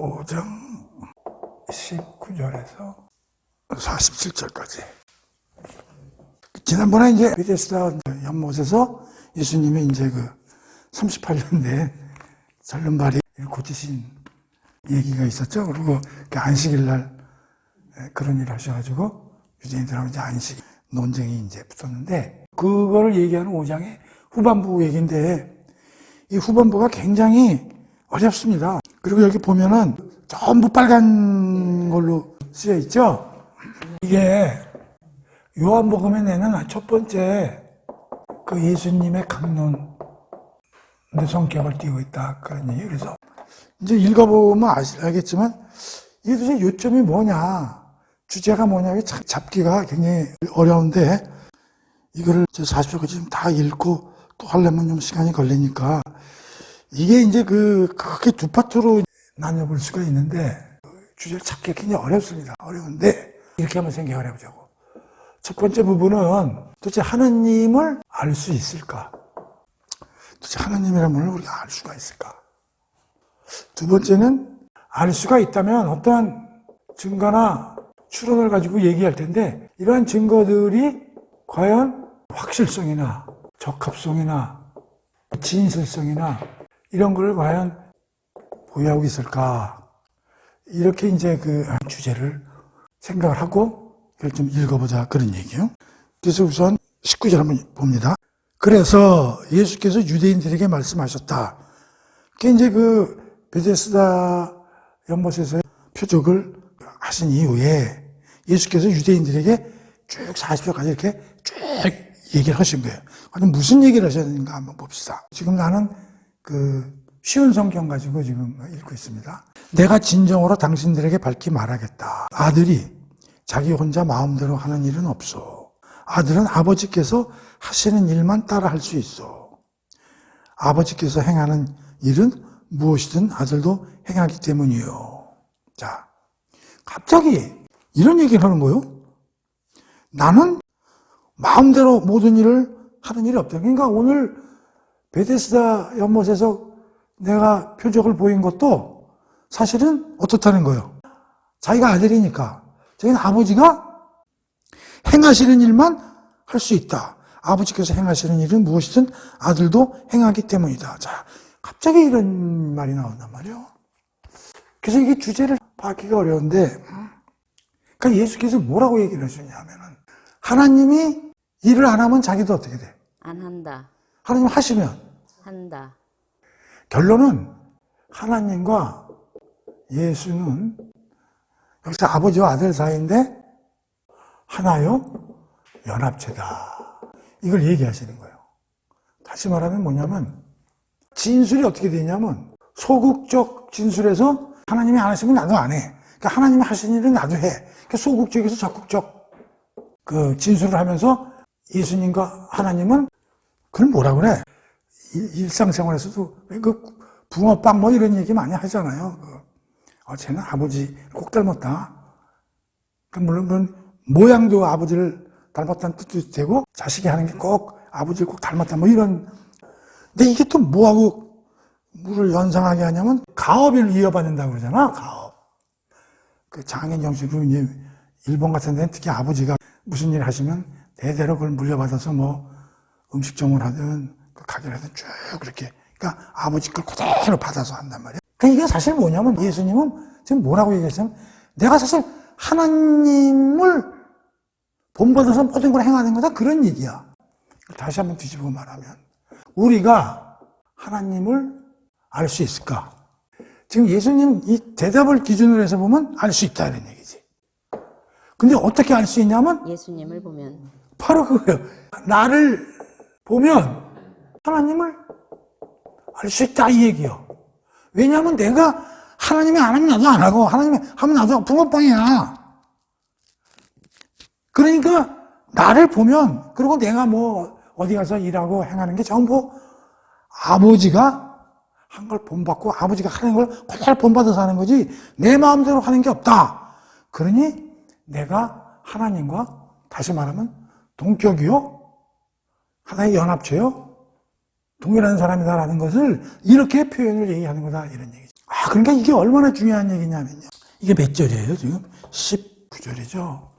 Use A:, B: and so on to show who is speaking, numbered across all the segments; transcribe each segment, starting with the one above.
A: 5장 19절에서 47절까지. 지난번에 이제 베데스다 연못에서 예수님의 이제 그 38년 된 절름발이 고치신 얘기가 있었죠. 그리고 그 안식일 날 그런 일을 하셔가지고 유대인들하고 이제 안식 논쟁이 이제 붙었는데, 그거를 얘기하는 5장의 후반부 얘기인데, 이 후반부가 굉장히 어렵습니다. 그리고 여기 보면은 전부 빨간 걸로 쓰여 있죠. 이게 요한복음에 내는 첫 번째 그 예수님의 강론의 성격을 띠고 있다, 그런 얘기. 그래서 이제 읽어보면 알겠지만 이게 도대체 요점이 뭐냐, 주제가 뭐냐, 참 잡기가 굉장히 어려운데, 이거를 40초까지 지금 다 읽고 또 하려면 좀 시간이 걸리니까 이게 이제 크게 두 파트로 나눠볼 수가 있는데, 주제를 찾기가 굉장히 어렵습니다. 어려운데 이렇게 한번 생각을 해보자고. 첫 번째 부분은 도대체 하나님을 알 수 있을까? 도대체 하나님이라는 분을 우리가 알 수가 있을까? 두 번째는 알 수가 있다면 어떠한 증거나 추론을 가지고 얘기할 텐데, 이러한 증거들이 과연 확실성이나 적합성이나 진실성이나 이런 걸 과연 보유하고 있을까? 이렇게 이제 그 주제를 생각을 하고 이걸 좀 읽어보자, 그런 얘기요. 그래서 우선 19절 한번 봅니다. 그래서 예수께서 유대인들에게 말씀하셨다. 그게 이제 그 베데스다 연못에서 표적을 하신 이후에 예수께서 유대인들에게 쭉 40절까지 이렇게 쭉 얘기를 하신 거예요. 아니, 무슨 얘기를 하셨는가 한번 봅시다. 지금 나는 그 쉬운 성경 가지고 지금 읽고 있습니다. 내가 진정으로 당신들에게 밝히 말하겠다. 아들이 자기 혼자 마음대로 하는 일은 없어. 아들은 아버지께서 하시는 일만 따라 할 수 있어. 아버지께서 행하는 일은 무엇이든 아들도 행하기 때문이요. 자, 갑자기 이런 얘기를 하는 거예요. 나는 마음대로 모든 일을 하는 일이 없다. 그러니까 오늘 베데스다 연못에서 내가 표적을 보인 것도 사실은 어떻다는 거예요. 자기가 아들이니까 자기는 아버지가 행하시는 일만 할 수 있다. 아버지께서 행하시는 일은 무엇이든 아들도 행하기 때문이다. 자, 갑자기 이런 말이 나온단 말이에요. 그래서 이게 주제를 받기가 어려운데, 그러니까 예수께서 뭐라고 얘기를 하셨냐면은, 하나님이 일을 안 하면 자기도 어떻게 돼?
B: 안 한다.
A: 하나님 하시면
B: 한다.
A: 결론은 하나님과 예수는 여기서 아버지와 아들 사이인데 하나요? 연합체다. 이걸 얘기하시는 거예요. 다시 말하면 뭐냐면, 진술이 어떻게 되냐면 소극적 진술에서 하나님이 안 하시면 나도 안 해. 그러니까 하나님이 하시는 일은 나도 해. 그러니까 소극적에서 적극적 그 진술을 하면서 예수님과 하나님은 그걸 뭐라 그래? 일상생활에서도 그 붕어빵 뭐 이런 얘기 많이 하잖아요. 쟤는 아버지 꼭 닮았다. 물론 모양도 아버지를 닮았다는 뜻도 되고, 자식이 하는 게 꼭 아버지를 꼭 닮았다 뭐 이런. 근데 이게 또 뭐하고 물을 연상하게 하냐면 가업을 이어받는다고 그러잖아. 가업. 그 장인 정신으로 이제 일본 같은 데는 특히 아버지가 무슨 일 하시면 대대로 그걸 물려받아서 뭐 음식점을 하든 가게를 하든 쭉 그렇게, 그러니까 아버지 걸 그대로 받아서 한단 말이야. 그러니까 이게 사실 뭐냐면 예수님은 지금 뭐라고 얘기하시냐면, 내가 사실 하나님을 본받아서 모든 걸 행하는 거다, 그런 얘기야. 다시 한번 뒤집어 말하면 우리가 하나님을 알 수 있을까? 지금 예수님 이 대답을 기준으로 해서 보면 알 수 있다, 이런 얘기지. 근데 어떻게 알 수 있냐면
B: 예수님을 보면.
A: 바로 그거예요. 나를 보면 하나님을 알 수 있다, 이 얘기요. 왜냐하면 내가 하나님이 안 하면 나도 안 하고, 하나님이 하면 나도 붕어빵이야. 그러니까 나를 보면, 그리고 내가 뭐 어디 가서 일하고 행하는 게 전부 아버지가 한 걸 본받고 아버지가 하는 걸 그대로 본받아서 하는 거지 내 마음대로 하는 게 없다. 그러니 내가 하나님과, 다시 말하면 동격이요, 하나의 연합체요, 동일한 사람이다라는 것을 이렇게 표현을 얘기하는 거다, 이런 얘기죠. 그러니까 이게 얼마나 중요한 얘기냐면요. 이게 몇 절이에요, 지금? 19절이죠.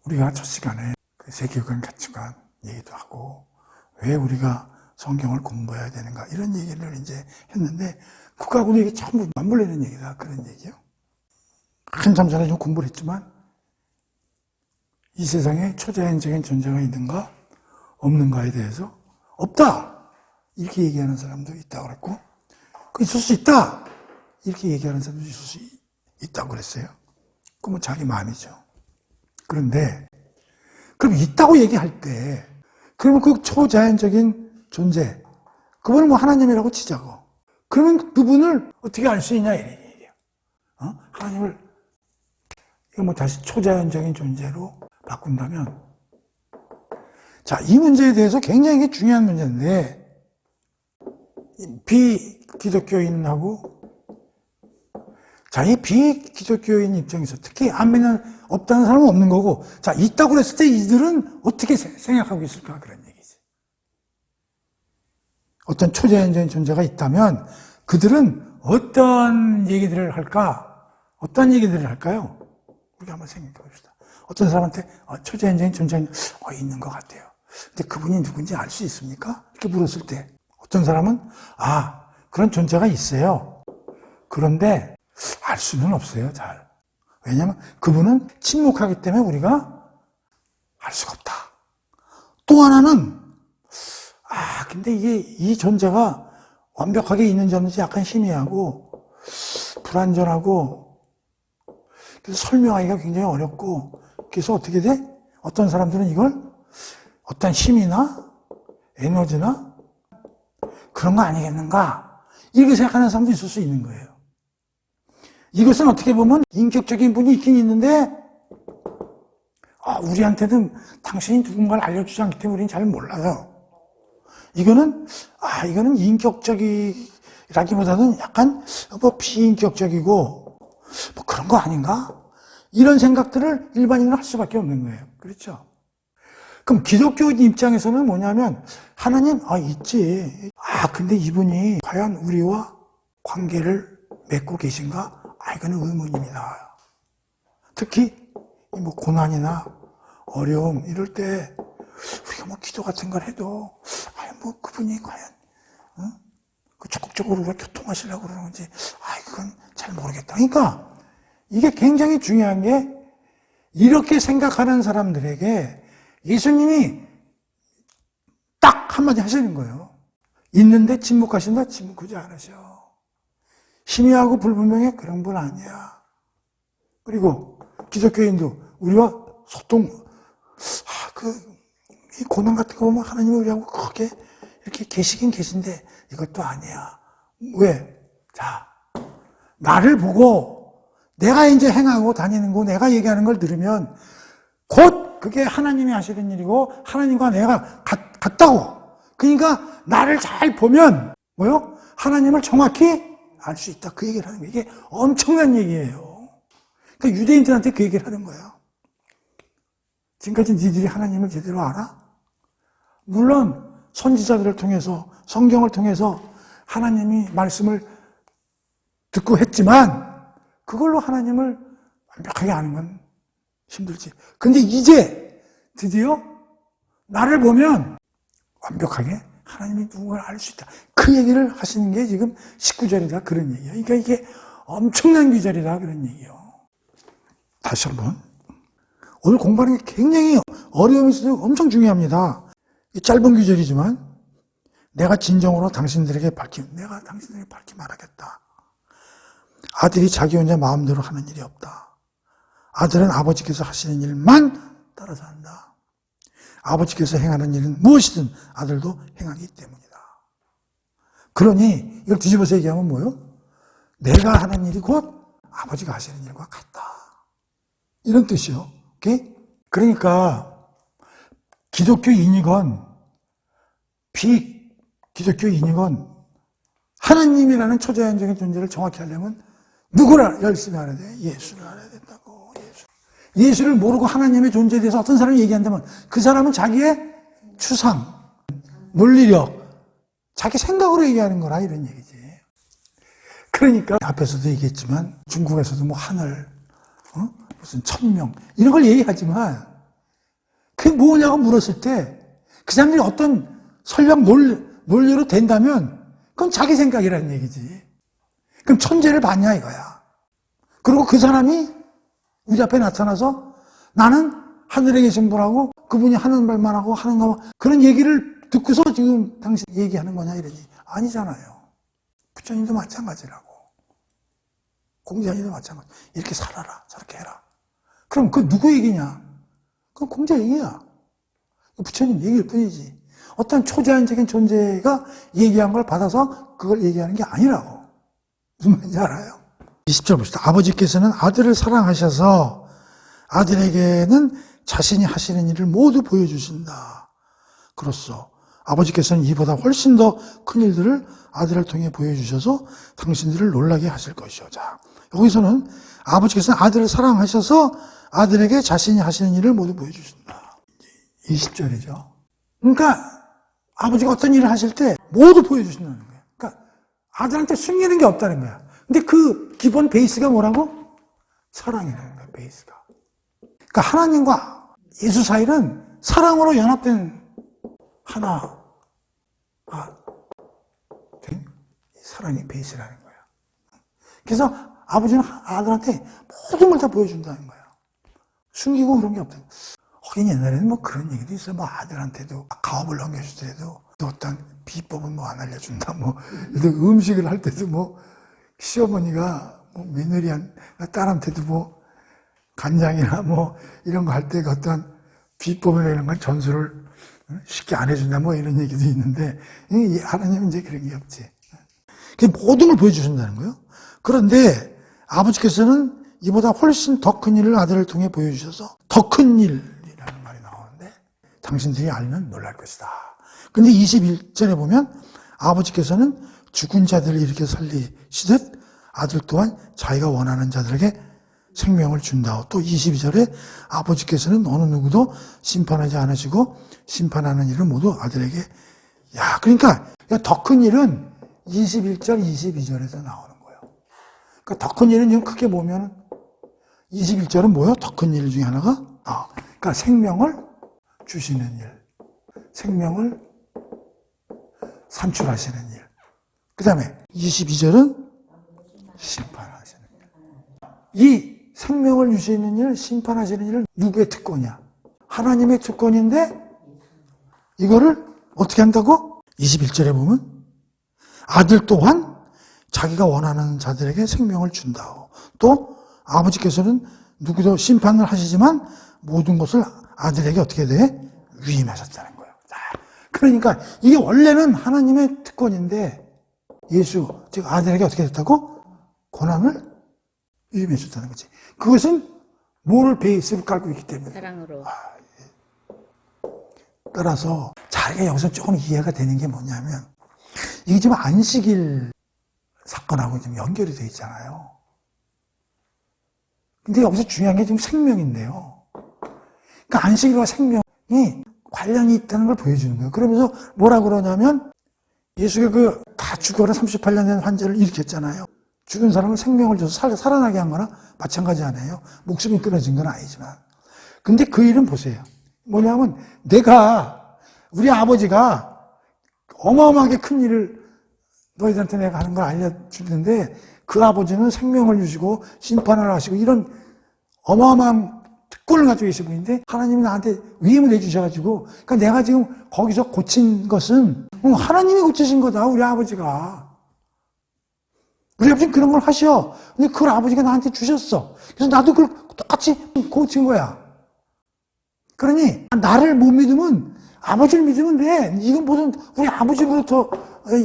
A: 우리가 첫 시간에 그 세계관 가치관 얘기도 하고, 왜 우리가 성경을 공부해야 되는가, 이런 얘기를 이제 했는데, 그거하고는 이게 전부 맞물리는 얘기다, 그런 얘기요. 한참 전에 좀 공부를 했지만, 이 세상에 초자연적인 존재가 있는가, 없는가에 대해서, 없다! 이렇게 얘기하는 사람도 있다고 그랬고, 그 있을 수 있다! 이렇게 얘기하는 사람도 있을 수 있다고 그랬어요. 그건 자기 마음이죠. 그런데, 그럼 있다고 얘기할 때, 그러면 그 초자연적인 존재, 그분을 뭐 하나님이라고 치자고. 그러면 그분을 어떻게 알 수 있냐, 이런 얘기예요. 하나님을, 이거 뭐 다시 초자연적인 존재로 바꾼다면, 자, 이 문제에 대해서 굉장히 중요한 문제인데, 비기독교인하고, 자, 이 비기독교인 입장에서 특히 안 믿는, 없다는 사람은 없는 거고, 자, 있다고 그랬을 때 이들은 어떻게 생각하고 있을까? 그런 얘기지. 어떤 초자연적인 존재가 있다면, 그들은 어떤 얘기들을 할까? 어떤 얘기들을 할까요? 우리가 한번 생각해 봅시다. 어떤 사람한테, 초자연적인 존재가 있는 것 같아요. 근데 그분이 누군지 알 수 있습니까? 이렇게 물었을 때, 어떤 사람은, 그런 존재가 있어요. 그런데, 알 수는 없어요, 잘. 왜냐하면 그분은 침묵하기 때문에 우리가 알 수가 없다. 또 하나는, 근데 이게, 이 존재가 완벽하게 있는지 없는지 약간 희미하고, 불완전하고, 그래서 설명하기가 굉장히 어렵고, 그래서 어떻게 돼? 어떤 사람들은 이걸 어떤 힘이나 에너지나 그런 거 아니겠는가? 이렇게 생각하는 사람도 있을 수 있는 거예요. 이것은 어떻게 보면 인격적인 분이 있긴 있는데, 우리한테는 당신이 누군가를 알려주지 않기 때문에 우리는 잘 몰라요. 이거는 인격적이라기보다는 약간 비인격적이고, 그런 거 아닌가? 이런 생각들을 일반인은 할 수밖에 없는 거예요. 그렇죠? 그럼 기독교인 입장에서는 뭐냐면, 하나님, 있지. 근데 이분이 과연 우리와 관계를 맺고 계신가? 이거는 의문입니다. 특히, 고난이나 어려움, 이럴 때, 우리가 기도 같은 걸 해도, 그분이 과연, 적극적으로 우리가 교통하시려고 그러는 건지, 그건 잘 모르겠다. 그러니까, 이게 굉장히 중요한 게, 이렇게 생각하는 사람들에게 예수님이 딱 한마디 하시는 거예요. 있는데 침묵하신다? 침묵하지 않으셔. 희미하고 불분명해? 그런 분 아니야. 그리고 기독교인도 우리와 소통, 이 고난 같은 거 보면 하나님이 우리하고 크게 이렇게 계시긴 계신데 이것도 아니야. 왜? 자, 나를 보고 내가 이제 행하고 다니는 거, 내가 얘기하는 걸 들으면 곧 그게 하나님이 하시는 일이고 하나님과 내가 같다고. 그러니까 나를 잘 보면 하나님을 정확히 알 수 있다. 그 얘기를 하는 거예요. 이게 엄청난 얘기예요. 그러니까 유대인들한테 그 얘기를 하는 거예요. 지금까지 니들이 하나님을 제대로 알아? 물론 선지자들을 통해서 성경을 통해서 하나님이 말씀을 듣고 했지만 그걸로 하나님을 완벽하게 아는 건 힘들지. 근데 이제 드디어 나를 보면 완벽하게 하나님이 누군가를 알 수 있다. 그 얘기를 하시는 게 지금 19절이다. 그런 얘기예요. 그러니까 이게 엄청난 귀절이다. 그런 얘기예요. 다시 한번. 오늘 공부하는 게 굉장히 어려움이 있어서 엄청 중요합니다. 짧은 귀절이지만 내가 진정으로 당신들에게 밝히 말하겠다. 아들이 자기 혼자 마음대로 하는 일이 없다. 아들은 아버지께서 하시는 일만 따라서 한다. 아버지께서 행하는 일은 무엇이든 아들도 행하기 때문이다. 그러니 이걸 뒤집어서 얘기하면 뭐예요? 내가 하는 일이 곧 아버지가 하시는 일과 같다. 이런 뜻이요. 오케이? 그러니까 기독교인이건 비기독교인이건 하나님이라는 초자연적인 존재를 정확히 하려면 누구를 열심히 알아야 돼? 예수를 알아야 된다고. 예수를 모르고 하나님의 존재에 대해서 어떤 사람이 얘기한다면 그 사람은 자기의 추상, 논리력, 자기 생각으로 얘기하는 거라 이런 얘기지. 그러니까 앞에서도 얘기했지만 중국에서도 뭐 하늘, 무슨 천명 이런 걸 얘기하지만 그게 뭐냐고 물었을 때 그 사람들이 어떤 설령 논리로 된다면 그건 자기 생각이라는 얘기지. 그럼 천재를 봤냐 이거야. 그리고 그 사람이 우리 앞에 나타나서 나는 하늘에 계신 분하고 그분이 하는 말만 하고 하는가 그런 얘기를 듣고서 지금 당신 얘기하는 거냐 이러지. 아니잖아요. 부처님도 마찬가지라고. 공자님도 마찬가지. 이렇게 살아라. 저렇게 해라. 그럼 그 누구 얘기냐? 그건 공자 얘기야. 부처님 얘기일 뿐이지. 어떤 초자연적인 존재가 얘기한 걸 받아서 그걸 얘기하는 게 아니라고. 무슨 말인지 알아요? 20절 봅시다. 아버지께서는 아들을 사랑하셔서 아들에게는 자신이 하시는 일을 모두 보여주신다. 그렇소. 아버지께서는 이보다 훨씬 더 큰 일들을 아들을 통해 보여주셔서 당신들을 놀라게 하실 것이오. 자, 여기서는 아버지께서는 아들을 사랑하셔서 아들에게 자신이 하시는 일을 모두 보여주신다. 20절이죠. 그러니까 아버지가 어떤 일을 하실 때 모두 보여주신다는 거예요. 그러니까 아들한테 숨기는 게 없다는 거야. 근데 그 기본 베이스가 뭐라고? 사랑이라는 거야, 베이스가. 그러니까 하나님과 예수 사이는 사랑으로 연합된 하나가 된 사랑의 베이스라는 거야. 그래서 아버지는 아들한테 모든 걸 다 보여준다는 거야. 숨기고 그런 게 없다. 하긴 옛날에는 뭐 그런 얘기도 있어. 뭐 아들한테도 가업을 넘겨주더라도 어떤 비법은 뭐 안 알려준다. 뭐 음식을 할 때도 뭐 시어머니가 뭐 며느리한 딸한테도 뭐 간장이나 뭐 이런 거 할 때 어떤 비법이나 이런 건 전수를 쉽게 안 해준다. 뭐 이런 얘기도 있는데 하나님은 이제 그런 게 없지. 모든 걸 보여주신다는 거예요. 그런데 아버지께서는 이보다 훨씬 더 큰 일을 아들을 통해 보여주셔서 더 큰 일이라는 말이 나오는데 당신들이 알면 놀랄 것이다. 근데 21절에 보면 아버지께서는 죽은 자들을 일으켜 살리시듯 아들 또한 자기가 원하는 자들에게 생명을 준다. 또 22절에 아버지께서는 어느 누구도 심판하지 않으시고 심판하는 일을 모두 아들에게. 야, 그러니까 더 큰 일은 21절, 22절에서 나오는 거예요. 그러니까 더 큰 일은 지금 크게 보면 21절은 뭐예요? 더 큰 일 중에 하나가? 그러니까 생명을 주시는 일. 생명을 산출하시는 일. 그 다음에 22절은 심판하시는 일. 이 생명을 주시는 일, 심판하시는 일은 누구의 특권이야? 하나님의 특권인데 이거를 어떻게 한다고? 21절에 보면 아들 또한 자기가 원하는 자들에게 생명을 준다. 또 아버지께서는 누구도 심판을 하시지만 모든 것을 아들에게 어떻게 돼? 위임하셨다는 거예요. 그러니까 이게 원래는 하나님의 특권인데 예수, 즉 아들에게 어떻게 됐다고? 권한을 위임해줬다는 거지. 그것은 뭐를 베이스로 깔고 있기 때문에.
B: 사랑으로.
A: 따라서 자기가 여기서 조금 이해가 되는 게 뭐냐면 이게 지금 안식일 사건하고 좀 연결이 돼 있잖아요. 근데 여기서 중요한 게 지금 생명인데요. 그러니까 안식일과 생명이 관련이 있다는 걸 보여주는 거예요. 그러면서 뭐라 그러냐면 예수가 다 죽어라 38년 된 환자를 일으켰잖아요. 죽은 사람을 생명을 줘서 살아나게 한 거나 마찬가지 아니에요. 목숨이 끊어진 건 아니지만. 근데 그 일은 보세요. 뭐냐면 우리 아버지가 어마어마하게 큰 일을 너희들한테 내가 하는 걸 알려주는데 그 아버지는 생명을 주시고 심판을 하시고 이런 어마어마한 특권을 가지고 계신 분인데 하나님이 나한테 위임을 해주셔가지고 그러니까 내가 지금 거기서 고친 것은 하나님이 고치신 거다. 우리 아버지가. 우리 아버지는 그런 걸 하셔. 근데 그걸 아버지가 나한테 주셨어. 그래서 나도 그걸 똑같이 고친 거야. 그러니 나를 못 믿으면 아버지를 믿으면 돼. 이건 무슨 우리 아버지로부터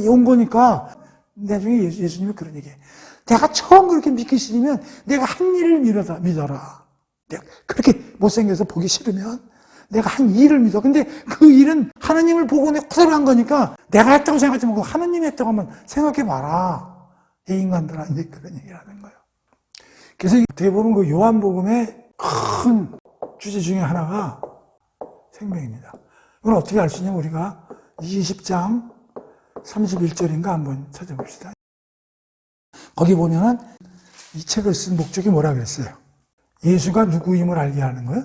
A: 온 거니까. 나중에 예수님이 그런 얘기해. 내가 처음 그렇게 믿기 싫으면 내가 한 일을 믿어라. 내가 그렇게 못생겨서 보기 싫으면 내가 한 일을 믿어. 근데 그 일은 하나님을 보고 내가 그대로 한 거니까 내가 했다고 생각하지 말고 하나님이 했다고 한번 생각해봐라. 이 인간들아 이제 그런 얘기를 하는 거예요. 그래서 대부분 그 요한복음의 큰 주제 중에 하나가 생명입니다. 이걸 어떻게 알 수 있냐면 우리가 20장 31절인가 한번 찾아봅시다. 거기 보면은 이 책을 쓴 목적이 뭐라 그랬어요? 예수가 누구임을 알게 하는 거예요?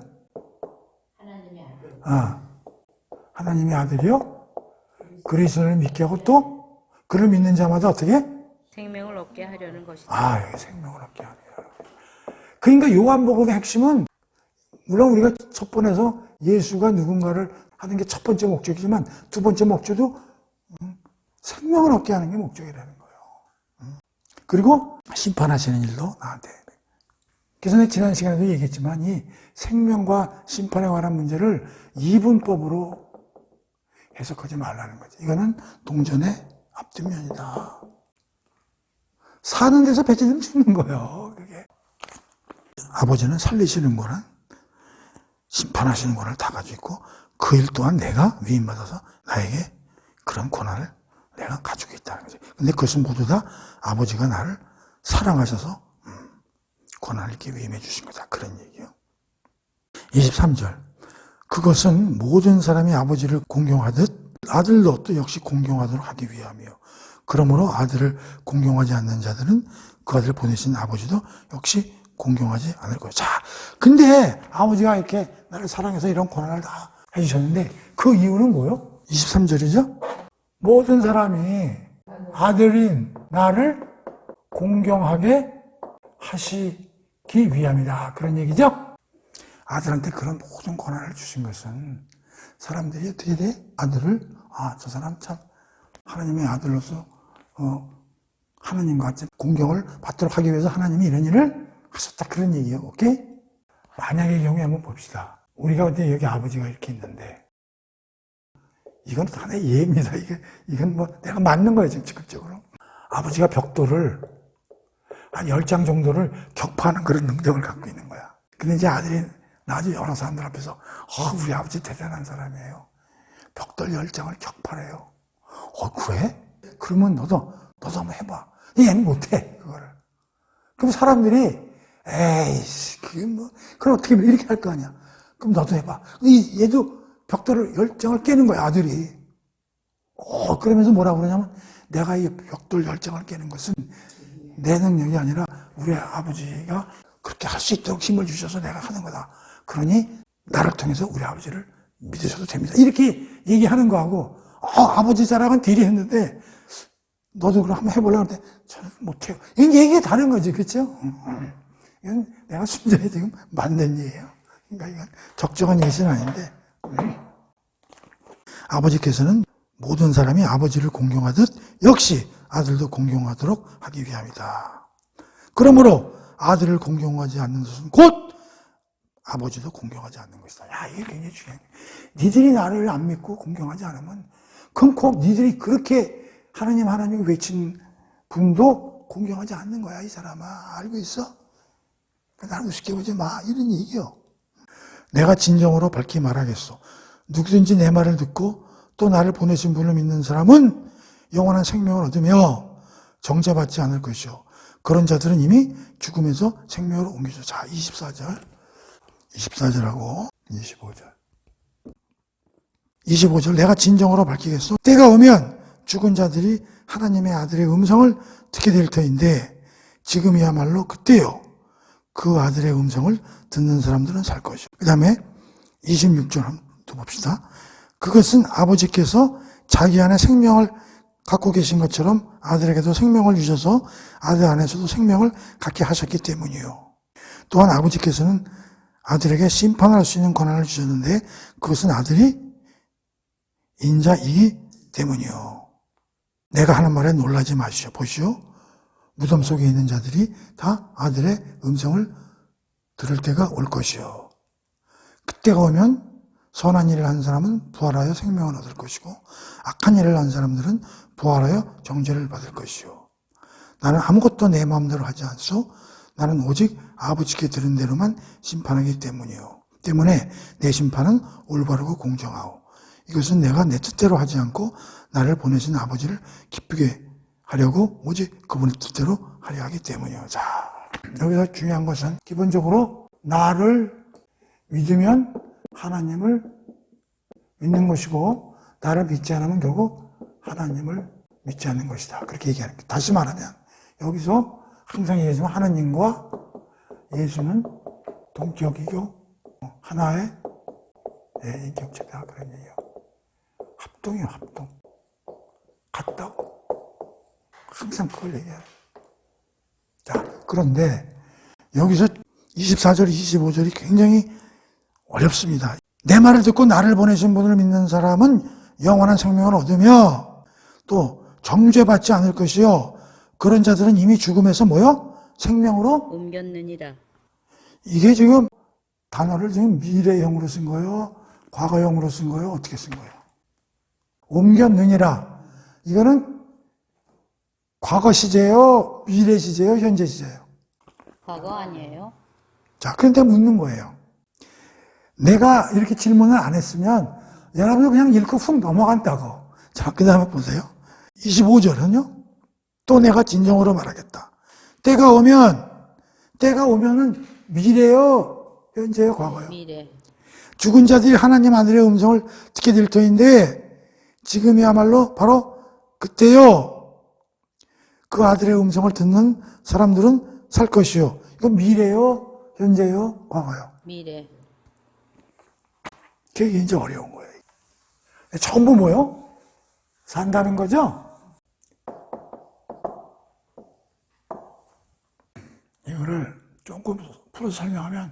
B: 하나님의 아들.
A: 하나님의 아들이요? 그리스도를 믿게 하고 또 그를 믿는 자마다 어떻게?
B: 생명을 얻게 하려는 것이다.
A: 여기 생명을 얻게 하는 거예요. 그러니까 요한복음의 핵심은 물론 우리가 첫 번에서 예수가 누군가를 하는 게 첫 번째 목적이지만 두 번째 목적도 생명을 얻게 하는 게 목적이라는 거예요. 그리고 심판하시는 일도 나한테. 그래서 내가 지난 시간에도 얘기했지만 이 생명과 심판에 관한 문제를 이분법으로 해석하지 말라는 거지. 이거는 동전의 앞뒷면이다. 사는 데서 배제되면 죽는 거예요. 그게. 아버지는 살리시는 거는 심판하시는 권한을 다 가지고 있고 그 일 또한 내가 위임받아서 나에게 그런 권한을 내가 가지고 있다는 거죠. 근데 그것은 모두 다 아버지가 나를 사랑하셔서 권한을 이렇게 위임해 주신 거다. 그런 얘기요. 23절. 그것은 모든 사람이 아버지를 공경하듯 아들도 또 역시 공경하도록 하기 위함이요. 그러므로 아들을 공경하지 않는 자들은 그 아들을 보내신 아버지도 역시 공경하지 않을 거예요. 자, 근데 아버지가 이렇게 나를 사랑해서 이런 권한을 다 해주셨는데 그 이유는 뭐요? 23절이죠? 모든 사람이 아들인 나를 공경하게 하시기 위함이다. 그런 얘기죠? 아들한테 그런 모든 권한을 주신 것은 사람들이 어떻게 돼? 아들을 저 사람 참 하나님의 아들로서 하나님과 같이 공경을 받도록 하기 위해서 하나님이 이런 일을 하셨다. 그런 얘기예요. 오케이? 만약의 경우에 한번 봅시다. 우리가 어디 여기 아버지가 이렇게 있는데 이건 하나의 예입니다. 이건 뭐 내가 맞는 거예요. 지금 직접적으로. 아버지가 벽돌을 한 10장 정도를 격파하는 그런 능력을 갖고 있는 거야. 근데 이제 아들이 나중에 여러 사람들 앞에서 우리 아버지 대단한 사람이에요. 벽돌 10장을 격파해요. 그래? 그러면 너도 한번 해봐. 얘는 못해, 그거를. 그럼 사람들이 에이씨, 그게 뭐, 그럼 어떻게 이렇게 할 거 아니야. 그럼 너도 해봐. 얘도 벽돌을 10장을 깨는 거야, 아들이. 그러면서 뭐라고 그러냐면, 내가 이 벽돌 10장을 깨는 것은 내 능력이 아니라 우리 아버지가 그렇게 할 수 있도록 힘을 주셔서 내가 하는 거다. 그러니 나를 통해서 우리 아버지를 믿으셔도 됩니다. 이렇게 얘기하는 거하고, 아버지 자랑은 대리 했는데, 너도 그럼 한번 해보려고 하는데, 저는 못해요. 이건 얘기가 다른 거지, 그쵸? 이건 내가 순전히 지금 맞는 얘기예요. 그러니까 이건 적정한 예시는 아닌데, 아버지께서는 모든 사람이 아버지를 공경하듯 역시 아들도 공경하도록 하기 위함이다. 그러므로 아들을 공경하지 않는 것은 곧 아버지도 공경하지 않는 것이다. 이게 굉장히 중요해. 니들이 나를 안 믿고 공경하지 않으면 그럼 꼭 니들이 그렇게 하나님 외친 분도 공경하지 않는 거야, 이 사람아. 알고 있어? 나를 우습게 보지 마. 이런 얘기요. 내가 진정으로 밝히 말하겠소. 누구든지 내 말을 듣고 또 나를 보내신 분을 믿는 사람은 영원한 생명을 얻으며 정죄받지 않을 것이요. 그런 자들은 이미 죽음에서 생명으로 옮겨져. 자, 24절하고 25절. 내가 진정으로 밝히겠소. 때가 오면 죽은 자들이 하나님의 아들의 음성을 듣게 될 터인데 지금이야말로 그때요. 그 아들의 음성을 듣는 사람들은 살 것이요. 그 다음에 26절 한번 더 봅시다. 그것은 아버지께서 자기 안에 생명을 갖고 계신 것처럼 아들에게도 생명을 주셔서 아들 안에서도 생명을 갖게 하셨기 때문이요. 또한 아버지께서는 아들에게 심판할 수 있는 권한을 주셨는데 그것은 아들이 인자이기 때문이요. 내가 하는 말에 놀라지 마시오. 보시오. 무덤 속에 있는 자들이 다 아들의 음성을 들을 때가 올 것이요. 그때가 오면 선한 일을 한 사람은 부활하여 생명을 얻을 것이고 악한 일을 한 사람들은 부활하여 정죄를 받을 것이요. 나는 아무것도 내 마음대로 하지 않소. 나는 오직 아버지께 들은 대로만 심판하기 때문이요. 때문에 내 심판은 올바르고 공정하오. 이것은 내가 내 뜻대로 하지 않고 나를 보내신 아버지를 기쁘게 하려고 오직 그분의 뜻대로 하려 하기 때문이요. 자, 여기서 중요한 것은 기본적으로 나를 믿으면 하나님을 믿는 것이고 나를 믿지 않으면 결국 하나님을 믿지 않는 것이다. 그렇게 얘기하는 거예요. 다시 말하면 여기서 항상 얘기하지만 하느님과 예수는 동격이고 하나의 인격체다 그런 얘기예요. 합동이에요, 합동. 같다고. 항상 그걸 얘기해요. 자, 그런데 여기서 24절, 25절이 굉장히 어렵습니다. 내 말을 듣고 나를 보내신 분을 믿는 사람은 영원한 생명을 얻으며 또 정죄받지 않을 것이요. 그런 자들은 이미 죽음에서 뭐요? 생명으로
B: 옮겼느니라.
A: 이게 지금 단어를 지금 미래형으로 쓴 거예요? 과거형으로 쓴 거예요? 어떻게 쓴 거예요? 옮겼느니라. 이거는 과거 시제요? 미래 시제요? 현재 시제요?
B: 과거 아니에요?
A: 자, 그런데 묻는 거예요. 내가 이렇게 질문을 안 했으면 여러분은 그냥 읽고 훅 넘어간다고. 자, 그 다음에 보세요. 25절은요? 또 내가 진정으로 말하겠다. 때가 오면은 미래요? 현재요? 과거요?
B: 미래.
A: 죽은 자들이 하나님 아들의 음성을 듣게 될 터인데 지금이야말로 바로 그때요. 그 아들의 음성을 듣는 사람들은 살 것이요. 이건 미래요? 현재요? 과거요?
B: 미래.
A: 그게 이제 어려운 거예요. 전부 뭐요? 산다는 거죠? 이거를 조금 풀어서 설명하면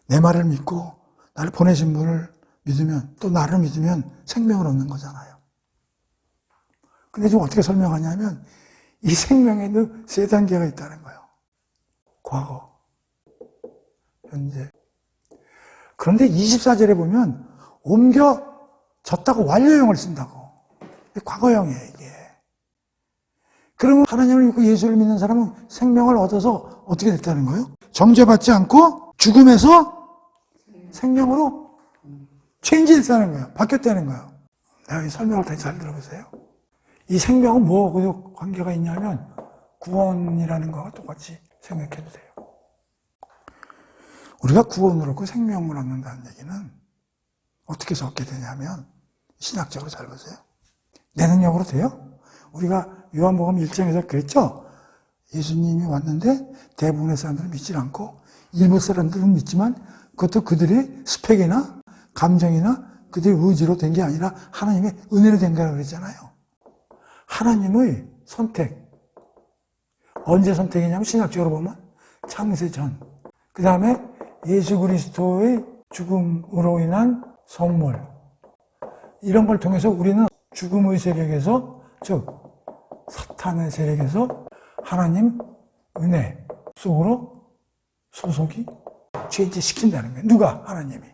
A: 내 말을 믿고 나를 보내신 분을 믿으면 또 나를 믿으면 생명을 얻는 거잖아요. 근데 지금 어떻게 설명하냐면 이 생명에도 세 단계가 있다는 거예요. 과거, 현재. 그런데 24절에 보면 옮겨졌다고 완료형을 쓴다고. 과거형이에요, 이게. 그러면 하나님을 믿고 예수를 믿는 사람은 생명을 얻어서 어떻게 됐다는 거예요? 정죄받지 않고 죽음에서 생명으로 체인지됐다는 거예요. 바뀌었다는 거예요. 내가 이 설명을 다시 잘 들어보세요. 이 생명은 뭐하고 관계가 있냐면 구원이라는 거와 똑같이 생각해도 돼요. 우리가 구원을 얻고 생명을 얻는다는 얘기는 어떻게 해서 얻게 되냐면 신학적으로 잘 보세요. 내 능력으로 돼요? 우리가 요한복음 1장에서 그랬죠? 예수님이 왔는데 대부분의 사람들은 믿지 않고 일부 사람들은 믿지만 그것도 그들의 스펙이나 감정이나 그들의 의지로 된 게 아니라 하나님의 은혜로 된 거라고 그랬잖아요. 하나님의 선택. 언제 선택이냐면 신학적으로 보면 창세 전. 그 다음에 예수 그리스도의 죽음으로 인한 선물. 이런 걸 통해서 우리는 죽음의 세력에서, 즉 사탄의 세력에서 하나님 은혜 속으로 소속이 체인지시킨다는 거예요. 누가? 하나님이.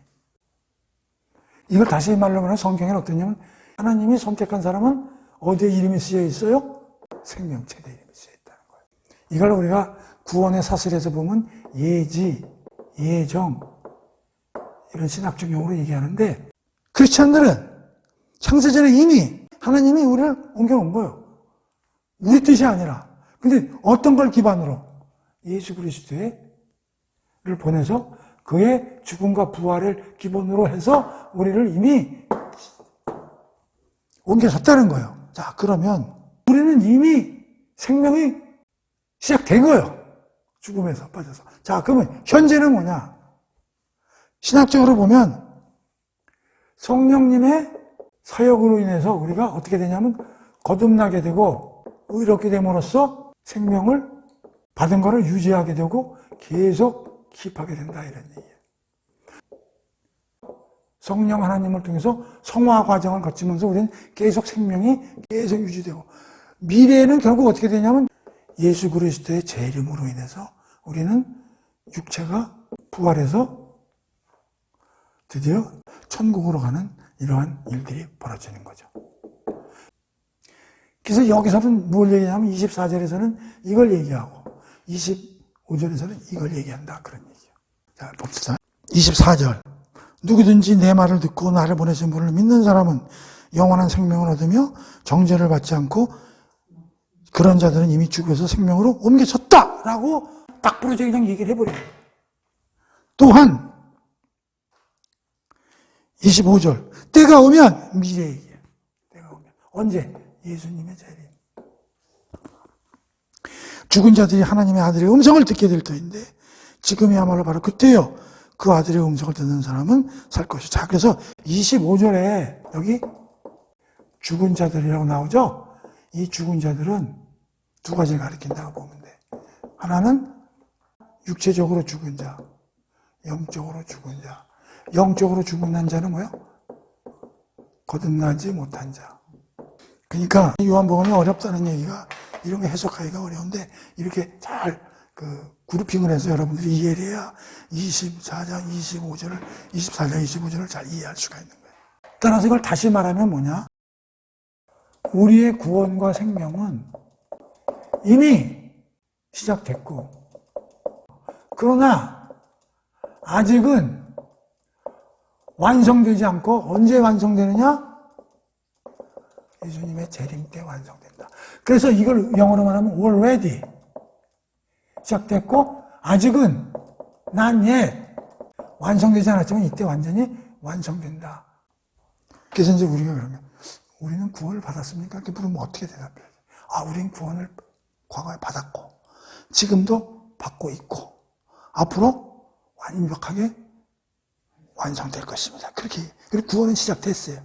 A: 이걸 다시 말로 말하면 성경에는 어떠냐면 하나님이 선택한 사람은 어디에 이름이 쓰여 있어요? 생명책에 이름이 쓰여 있다는 거예요. 이걸 우리가 구원의 사슬에서 보면 예지, 예정 이런 신학적 용어로 얘기하는데 크리스찬들은 창세전에 이미 하나님이 우리를 옮겨놓은 거예요. 우리 뜻이 아니라. 근데 어떤 걸 기반으로? 예수 그리스도를 보내서 그의 죽음과 부활을 기본으로 해서 우리를 이미 옮겨졌다는 거예요. 자, 그러면 우리는 이미 생명이 시작된 거예요. 죽음에서 빠져서. 자, 그러면 현재는 뭐냐? 신학적으로 보면 성령님의 사역으로 인해서 우리가 어떻게 되냐면 거듭나게 되고 의롭게 됨으로써 생명을 받은 것을 유지하게 되고 계속 기입하게 된다 이런 얘기예요. 성령 하나님을 통해서 성화 과정을 거치면서 우리는 계속 생명이 계속 유지되고 미래에는 결국 어떻게 되냐면 예수 그리스도의 재림으로 인해서 우리는 육체가 부활해서 드디어 천국으로 가는 이러한 일들이 벌어지는 거죠. 그래서 여기서는 뭘 얘기하냐면 24절에서는 이걸 얘기하고 25절에서는 이걸 얘기한다 그런 얘기예요. 자, 봅시다. 24절. 누구든지 내 말을 듣고 나를 보내신 분을 믿는 사람은 영원한 생명을 얻으며 정죄를 받지 않고 그런 자들은 이미 죽어서 생명으로 옮겨졌다라고 딱 부러져 그냥 얘기를 해버려요. 또한 25절. 때가 오면 미래 얘기예요. 때가 오면. 언제? 예수님의 재림. 죽은 자들이 하나님의 아들의 음성을 듣게 될 터인데 지금이야말로 바로 그때요. 그 아들의 음성을 듣는 사람은 살 것이죠. 자, 그래서 25절에 여기 죽은 자들이라고 나오죠? 이 죽은 자들은 두 가지를 가리킨다고 보면 돼. 하나는 육체적으로 죽은 자, 영적으로 죽은 자. 영적으로 죽은 자는 뭐야? 거듭나지 못한 자. 그러니까 요한복음이 어렵다는 얘기가 이런 거 해석하기가 어려운데 이렇게 잘 그룹핑을 해서 여러분들이 이해를 해야 24장 25절을 24장 25절을 잘 이해할 수가 있는 거예요. 따라서 이걸 다시 말하면 뭐냐? 우리의 구원과 생명은 이미 시작됐고 그러나 아직은 완성되지 않고 언제 완성되느냐? 예수님의 재림 때 완성된다. 그래서 이걸 영어로 말하면 already 시작됐고 아직은 not yet 완성되지 않았지만 이때 완전히 완성된다. 그래서 이제 우리가 그러면 우리는 구원을 받았습니까? 이렇게 물으면 어떻게 대답해야지? 우리는 구원을 과거에 받았고 지금도 받고 있고 앞으로 완벽하게 완성될 것입니다. 그렇게 그리고 구원은 시작됐어요.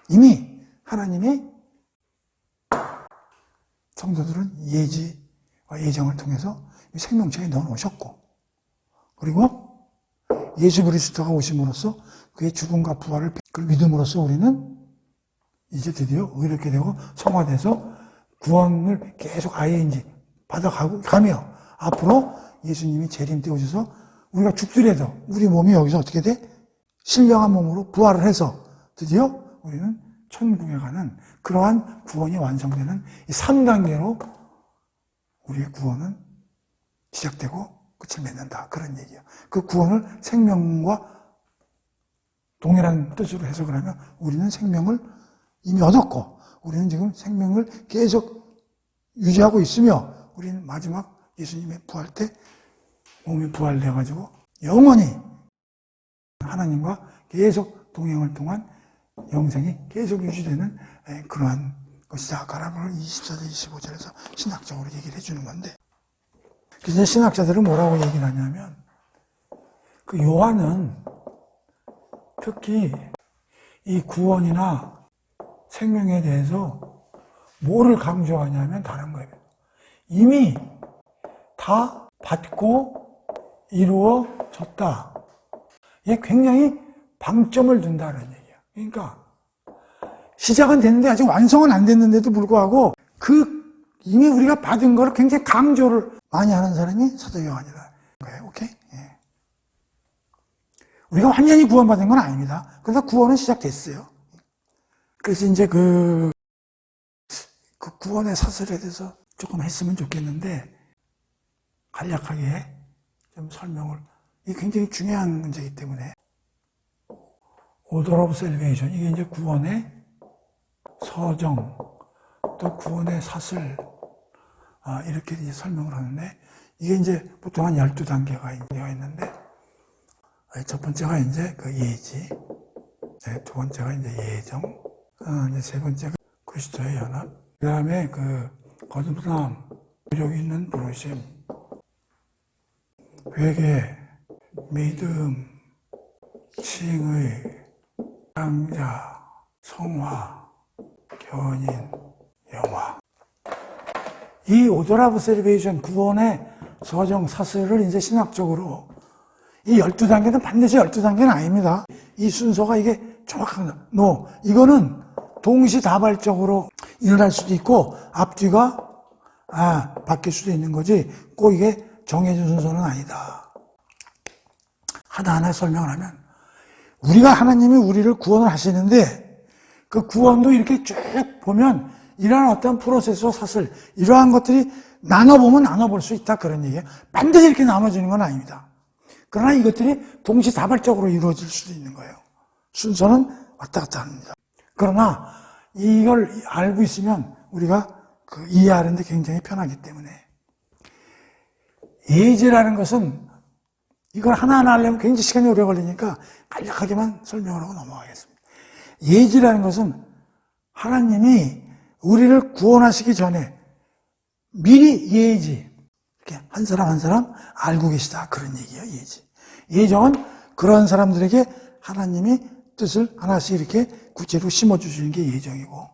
A: 이미 하나님이 성도들은 예지와 예정을 통해서 생명체에 넣어놓으셨고 그리고 예수 그리스도가 오심으로써 그의 죽음과 부활을 그걸 믿음으로써 우리는 이제 드디어 의롭게 되고 성화돼서 구원을 계속 ING 받아가며 앞으로 예수님이 재림 때 오셔서 우리가 죽더라도 우리 몸이 여기서 어떻게 돼? 신령한 몸으로 부활을 해서 드디어 우리는 천국에 가는 그러한 구원이 완성되는 이 3단계로 우리의 구원은 시작되고 끝을 맺는다. 그런 얘기예요. 그 구원을 생명과 동일한 뜻으로 해석을 하면 우리는 생명을 이미 얻었고 우리는 지금 생명을 계속 유지하고 있으며 우리는 마지막 예수님의 부활 때 몸이 부활되어가지고 영원히 하나님과 계속 동행을 통한 영생이 계속 유지되는 그러한 것이다. 가라를 24절, 25절에서 신학적으로 얘기를 해주는 건데 그래서 신학자들은 뭐라고 얘기를 하냐면 그 요한은 특히 이 구원이나 생명에 대해서 뭐를 강조하냐면 다른 거예요. 이미 다 받고 이루어졌다. 이게 굉장히 방점을 둔다는 얘기야. 그러니까 시작은 됐는데 아직 완성은 안 됐는데도 불구하고 이미 우리가 받은 걸 굉장히 강조를 많이 하는 사람이 사도 요한이다. 오케이? 예. 우리가 완전히 구원받은 건 아닙니다. 그러나 구원은 시작됐어요. 그래서 이제 그 구원의 사슬에 대해서 조금 했으면 좋겠는데 간략하게 좀 설명을 이게 굉장히 중요한 문제이기 때문에 Order of Salvation 이게 이제 구원의 서정 또 구원의 사슬 이렇게 이제 설명을 하는데 이게 이제 보통 한 12단계가 되어 있는데 첫 번째가 이제 그 예지 두 번째가 이제 예정 이제 세 번째가 그리스도의 연합 그 다음에 그 거듭남 위력 있는 부르심 회개 믿음 칭의 장자 성화 견인 영화 이 오더라 오브 셀베이션 구원의 서정 사슬을 이제 신학적으로 이 12단계는 반드시 12단계는 아닙니다. 이 순서가 이게 정확한 이거는 동시다발적으로 일어날 수도 있고 앞뒤가 바뀔 수도 있는 거지 꼭 이게 정해진 순서는 아니다. 하나하나 설명을 하면 우리가 하나님이 우리를 구원을 하시는데 그 구원도 이렇게 쭉 보면 이러한 어떤 프로세스와 사슬 이러한 것들이 나눠보면 나눠볼 수 있다 그런 얘기예요. 반드시 이렇게 나눠지는 건 아닙니다. 그러나 이것들이 동시다발적으로 이루어질 수도 있는 거예요. 순서는 왔다 갔다 합니다. 그러나 이걸 알고 있으면 우리가 이해하는 데 굉장히 편하기 때문에 예지라는 것은 이걸 하나하나 하려면 굉장히 시간이 오래 걸리니까 간략하게만 설명을 하고 넘어가겠습니다. 예지라는 것은 하나님이 우리를 구원하시기 전에 미리 예지, 이렇게 한 사람 한 사람 알고 계시다. 그런 얘기예요. 예정은 그런 사람들에게 하나님이 뜻을 하나씩 이렇게 구체로 심어주시는 게 예정이고,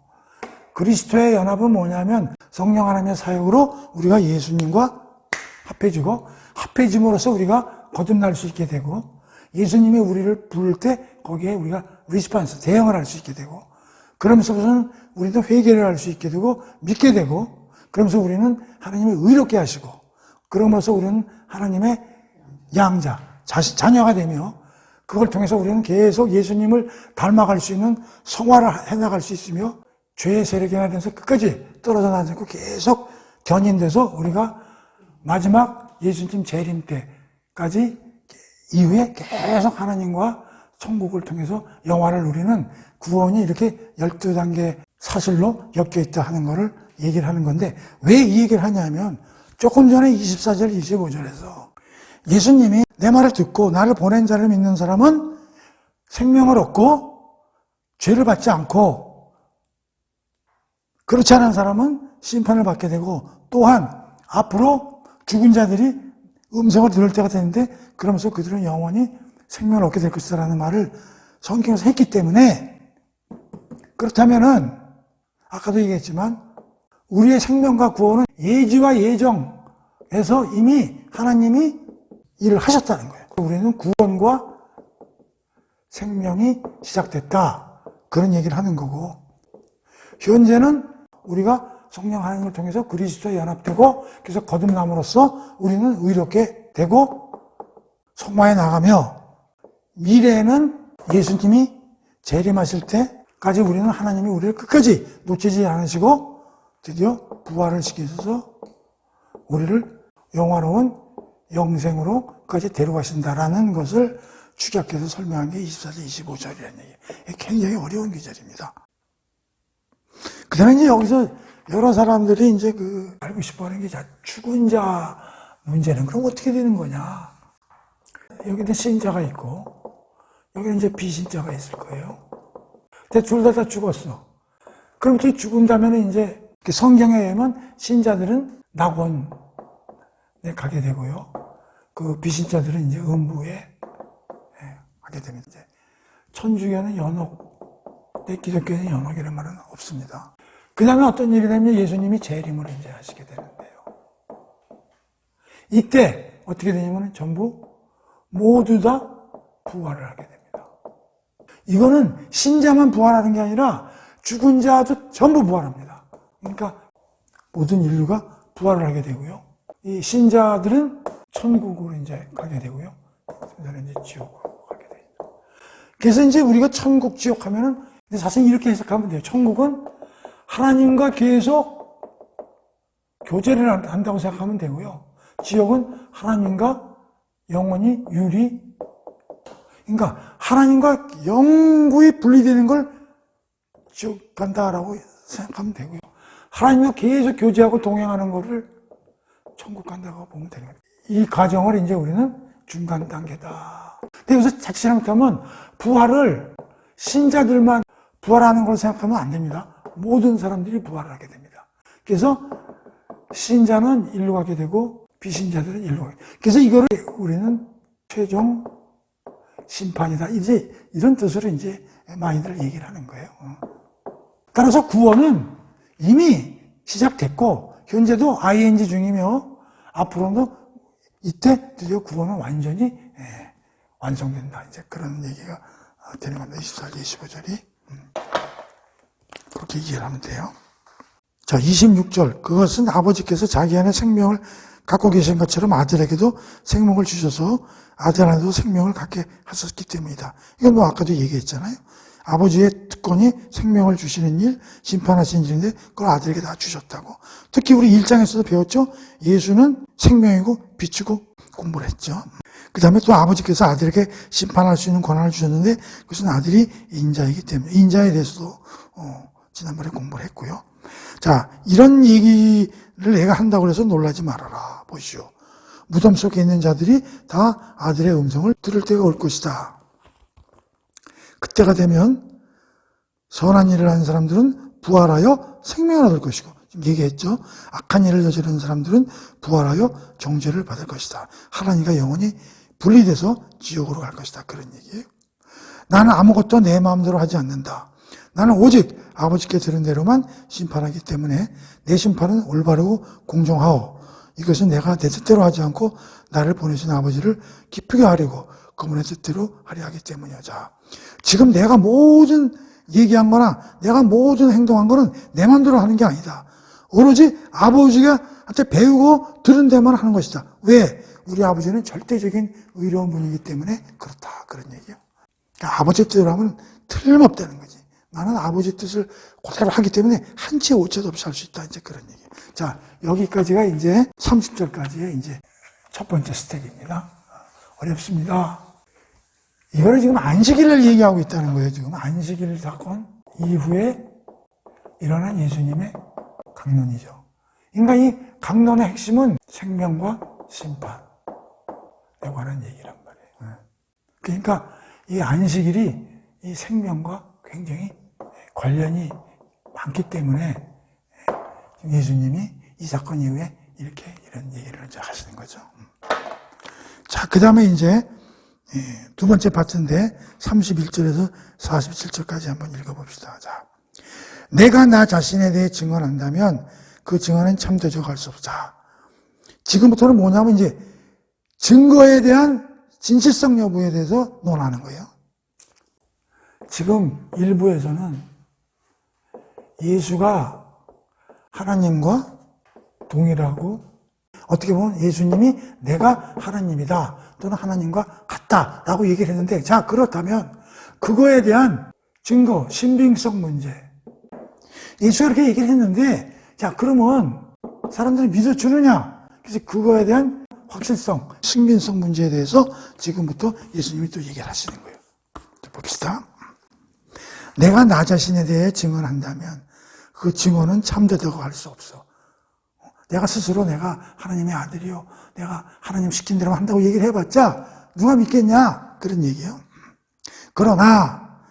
A: 그리스도의 연합은 뭐냐면 성령 하나님의 사역으로 우리가 예수님과 합해지고, 합해짐으로써 우리가 거듭날 수 있게 되고, 예수님이 우리를 부를 때 거기에 우리가 리스폰스, 대응을 할 수 있게 되고, 그러면서 우리도 회개를 할 수 있게 되고 믿게 되고, 그러면서 우리는 하나님을 의롭게 하시고, 그러면서 우리는 하나님의 양자, 자녀가 되며, 그걸 통해서 우리는 계속 예수님을 닮아갈 수 있는 성화를 해나갈 수 있으며, 죄의 세력에 하나서 끝까지 떨어져 나지 않고 계속 견인돼서 우리가 마지막 예수님 재림 때까지 이후에 계속 하나님과 천국을 통해서 영화를 누리는 구원이 이렇게 12단계 사슬로 엮여있다 하는 것을 얘기를 하는 건데, 왜 이 얘기를 하냐면 조금 전에 24절 25절에서 예수님이 내 말을 듣고 나를 보낸 자를 믿는 사람은 생명을 얻고 죄를 받지 않고, 그렇지 않은 사람은 심판을 받게 되고, 또한 앞으로 죽은 자들이 음성을 들을 때가 되는데 그러면서 그들은 영원히 생명을 얻게 될 것이라는 말을 성경에서 했기 때문에, 그렇다면은 아까도 얘기했지만 우리의 생명과 구원은 예지와 예정에서 이미 하나님이 일을 하셨다는 거예요. 우리는 구원과 생명이 시작됐다, 그런 얘기를 하는 거고, 현재는 우리가 성령 하나님을 통해서 그리스도에 연합되고, 그래서 거듭남으로써 우리는 의롭게 되고 성화해 나가며, 미래에는 예수님이 재림하실 때까지 우리는 하나님이 우리를 끝까지 놓치지 않으시고 드디어 부활을 시키셔서 우리를 영화로운 영생으로까지 데려가신다라는 것을 축약해서 설명한 게 24절 25절이라는 얘기예요. 굉장히 어려운 구절입니다. 그 다음에 이제 여기서 여러 사람들이 이제 알고 싶어 하는 게, 죽은 자 문제는 그럼 어떻게 되는 거냐. 여기는 신자가 있고, 여기는 이제 비신자가 있을 거예요. 근데 둘 다 죽었어. 그럼 이렇게 죽은다면 이제 성경에 의하면 신자들은 낙원에 가게 되고요. 그 비신자들은 이제 음부에 가게 됩니다. 이제 천주교는 연옥, 기독교는 연옥이라는 말은 없습니다. 그 다음에 어떤 일이 되면 예수님이 재림을 이제 하시게 되는데요. 이때 어떻게 되냐면 전부 모두 다 부활을 하게 됩니다. 이거는 신자만 부활하는 게 아니라 죽은 자도 전부 부활합니다. 그러니까 모든 인류가 부활을 하게 되고요. 이 신자들은 천국으로 이제 가게 되고요. 그다음에 이제 지옥으로 가게 됩니다. 그래서 이제 우리가 천국, 지옥 하면은 사실 이렇게 해석하면 돼요. 천국은 하나님과 계속 교제를 한다고 생각하면 되고요. 지옥은 하나님과 영원히 유리, 그러니까 하나님과 영구히 분리되는 걸 지옥 간다라고 생각하면 되고요. 하나님과 계속 교제하고 동행하는 거를 천국 간다고 보면 되는 거예요. 이 과정을 이제 우리는 중간 단계다. 근데 여기서 자칫 잘못하면 부활을 신자들만 부활하는 걸 생각하면 안 됩니다. 모든 사람들이 부활을 하게 됩니다. 그래서 신자는 일로 가게 되고 비신자들은 일로 가게 됩니다. 그래서 이거를 우리는 최종 심판이다, 이제 이런 뜻으로 이제 많이들 얘기를 하는 거예요. 따라서 구원은 이미 시작됐고 현재도 ing 중이며 앞으로도 이때 드디어 구원은 완전히 완성된다, 이제 그런 얘기가 되는 겁니다. 24절 25절이 그렇게 이해를 하면 돼요. 자, 26절, 그것은 아버지께서 자기 안에 생명을 갖고 계신 것처럼 아들에게도 생명을 주셔서 아들 안에도 생명을 갖게 하셨기 때문이다. 이건 뭐 아까도 얘기했잖아요. 아버지의 특권이 생명을 주시는 일, 심판하시는 일인데 그걸 아들에게 다 주셨다고. 특히 우리 1장에서도 배웠죠. 예수는 생명이고 빛이고 공부를 했죠. 그 다음에 또 아버지께서 아들에게 심판할 수 있는 권한을 주셨는데 그것은 아들이 인자이기 때문에, 인자에 대해서도 지난번에 공부를 했고요. 자, 이런 얘기를 내가 한다고 해서 놀라지 말아라. 보시오. 무덤 속에 있는 자들이 다 아들의 음성을 들을 때가 올 것이다. 그때가 되면 선한 일을 하는 사람들은 부활하여 생명을 얻을 것이고 지금 얘기했죠. 악한 일을 저지르는 사람들은 부활하여 정죄를 받을 것이다. 하나님과 영원히 분리돼서 지옥으로 갈 것이다. 그런 얘기예요. 나는 아무것도 내 마음대로 하지 않는다. 나는 오직 아버지께 들은 대로만 심판하기 때문에 내 심판은 올바르고 공정하오. 이것은 내가 내 뜻대로 하지 않고 나를 보내신 아버지를 기쁘게 하려고 그분의 뜻대로 하려 하기 때문이야. 자, 지금 내가 모든 얘기한 거나 내가 모든 행동한 거는 내 마음대로 하는 게 아니다. 오로지 아버지가 한테 배우고 들은 대로만 하는 것이다. 왜? 우리 아버지는 절대적인 의로운 분이기 때문에 그렇다. 그런 얘기예요. 그러니까 아버지 뜻대로 하면 틀림없다는 거지. 나는 아버지 뜻을 그대로 하기 때문에 한 채 오차도 없이 할 수 있다. 이제 그런 얘기예요. 자, 여기까지가 이제 30절까지의 이제 첫 번째 스텝입니다. 어렵습니다. 이거를 지금 안식일을 얘기하고 있다는 거예요. 지금 안식일 사건 이후에 일어난 예수님의 강론이죠. 그러니까 이 강론의 핵심은 생명과 심판에 관한 얘기란 말이에요. 그러니까 이 안식일이 이 생명과 굉장히 관련이 많기 때문에 예수님이 이 사건 이후에 이렇게 이런 얘기를 이제 하시는 거죠. 자, 그 다음에 이제 두 번째 파트인데 31절에서 47절까지 한번 읽어봅시다. 자, 내가 나 자신에 대해 증언한다면 그 증언은 참되죠. 할 수 없다. 지금부터는 뭐냐면 이제 증거에 대한 진실성 여부에 대해서 논하는 거예요. 지금 일부에서는 예수가 하나님과 동일하고 어떻게 보면 예수님이 내가 하나님이다 또는 하나님과 같다라고 얘기를 했는데, 자, 그렇다면 그거에 대한 증거, 신빙성 문제, 예수가 그렇게 얘기를 했는데, 자, 그러면 사람들이 믿어주느냐? 그래서 그거에 대한 확실성, 신빙성 문제에 대해서 지금부터 예수님이 또 얘기를 하시는 거예요. 자, 봅시다. 내가 나 자신에 대해 증언한다면 그 증언은 참되다고 할 수 없어. 내가 스스로 내가 하나님의 아들이요, 내가 하나님 시킨 대로 한다고 얘기를 해봤자 누가 믿겠냐? 그런 얘기예요. 그러나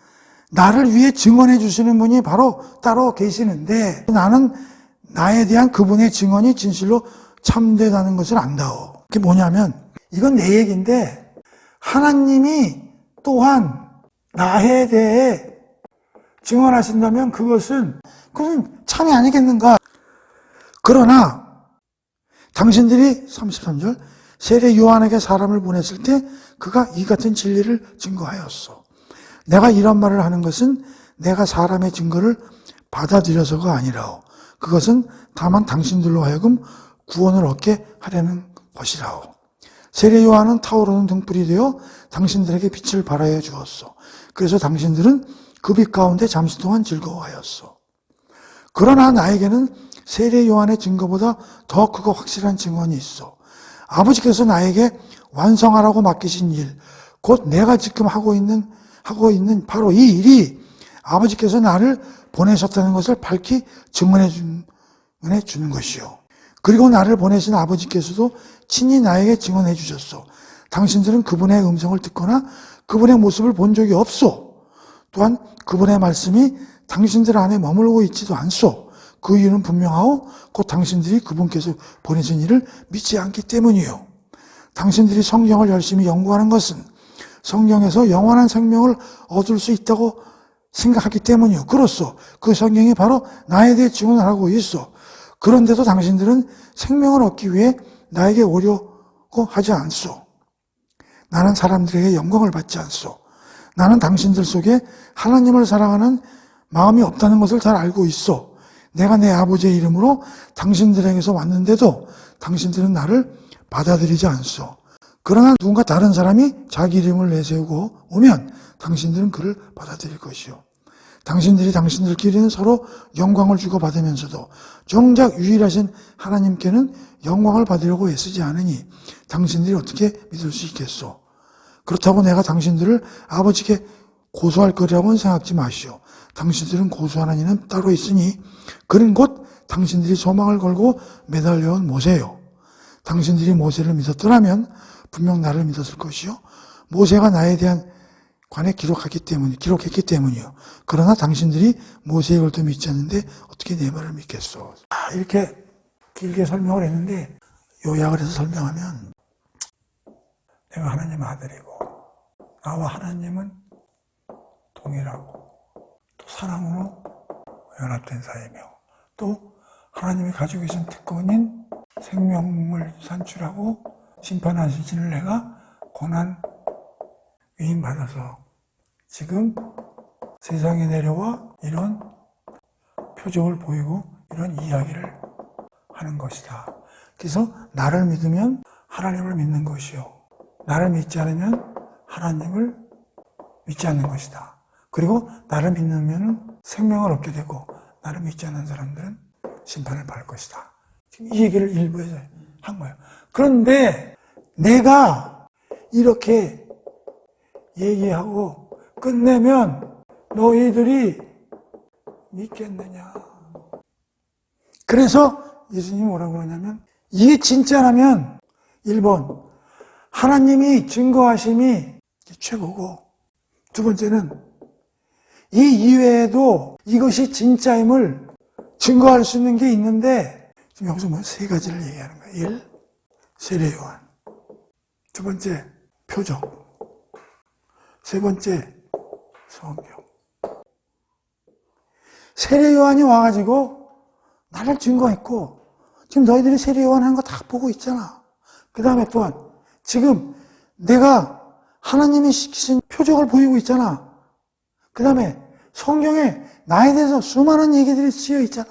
A: 나를 위해 증언해 주시는 분이 바로 따로 계시는데 나는 나에 대한 그분의 증언이 진실로 참되다는 것을 안다오. 그게 뭐냐면 이건 내 얘기인데 하나님이 또한 나에 대해 증언하신다면 그것은 참이 아니겠는가? 그러나 당신들이 33절 세례 요한에게 사람을 보냈을 때 그가 이 같은 진리를 증거하였어. 내가 이런 말을 하는 것은 내가 사람의 증거를 받아들여서가 아니라오. 그것은 다만 당신들로 하여금 구원을 얻게 하려는 것이라오. 세례 요한은 타오르는 등불이 되어 당신들에게 빛을 발하여 주었어. 그래서 당신들은 그 빛 가운데 잠시 동안 즐거워하였어. 그러나 나에게는 세례 요한의 증거보다 더 크고 확실한 증언이 있어. 아버지께서 나에게 완성하라고 맡기신 일, 곧 내가 지금 하고 있는 바로 이 일이 아버지께서 나를 보내셨다는 것을 밝히 증언해 주는 것이요. 그리고 나를 보내신 아버지께서도 친히 나에게 증언해 주셨어. 당신들은 그분의 음성을 듣거나 그분의 모습을 본 적이 없소. 또한 그분의 말씀이 당신들 안에 머물고 있지도 않소. 그 이유는 분명하오. 곧 당신들이 그분께서 보내신 일을 믿지 않기 때문이요. 당신들이 성경을 열심히 연구하는 것은 성경에서 영원한 생명을 얻을 수 있다고 생각하기 때문이요. 그렇소. 그 성경이 바로 나에 대해 증언을 하고 있어. 그런데도 당신들은 생명을 얻기 위해 나에게 오려고 하지 않소. 나는 사람들에게 영광을 받지 않소. 나는 당신들 속에 하나님을 사랑하는 마음이 없다는 것을 잘 알고 있어. 내가 내 아버지의 이름으로 당신들에게서 왔는데도 당신들은 나를 받아들이지 않소. 그러나 누군가 다른 사람이 자기 이름을 내세우고 오면 당신들은 그를 받아들일 것이요. 당신들이 당신들끼리는 서로 영광을 주고받으면서도 정작 유일하신 하나님께는 영광을 받으려고 애쓰지 않으니 당신들이 어떻게 믿을 수 있겠소? 그렇다고 내가 당신들을 아버지께 고소할 거리라고는 생각지 마시오. 당신들은 고소하는 이는 따로 있으니 그는 곧 당신들이 소망을 걸고 매달려온 모세요. 당신들이 모세를 믿었더라면 분명 나를 믿었을 것이요. 모세가 나에 대한 관에 기록했기 때문이요. 그러나 당신들이 모세의 글도 믿지 않는데 어떻게 내 말을 믿겠소? 이렇게 길게 설명을 했는데 요약을 해서 설명하면 내가 하나님 아들이고 나와 하나님은 동일하고 또 사랑으로 연합된 사이며 또 하나님이 가지고 계신 특권인 생명을 산출하고 심판하시는 내가 고난 위임받아서 지금 세상에 내려와 이런 표적을 보이고 이런 이야기를 하는 것이다. 그래서 나를 믿으면 하나님을 믿는 것이요. 나를 믿지 않으면 하나님을 믿지 않는 것이다. 그리고 나를 믿으면 생명을 얻게 되고 나를 믿지 않는 사람들은 심판을 받을 것이다. 지금 이 얘기를 일부에서 한 거예요. 그런데 내가 이렇게 얘기하고 끝내면 너희들이 믿겠느냐. 그래서 예수님이 뭐라고 그러냐면 이게 진짜라면 1번 하나님이 증거하심이 최고고 두 번째는 이 이외에도 이것이 진짜임을 증거할 수 있는 게 있는데 지금 여기서 뭐 세 가지를 얘기하는 거예요. 1. 세례요한 두 번째 표적 세 번째 성경. 세례요한이 와가지고 나를 증거했고 지금 너희들이 세례요한 한 거 다 보고 있잖아. 그 다음에 또한 지금 내가 하나님이 시키신 표적을 보이고 있잖아. 그 다음에 성경에 나에 대해서 수많은 얘기들이 쓰여 있잖아.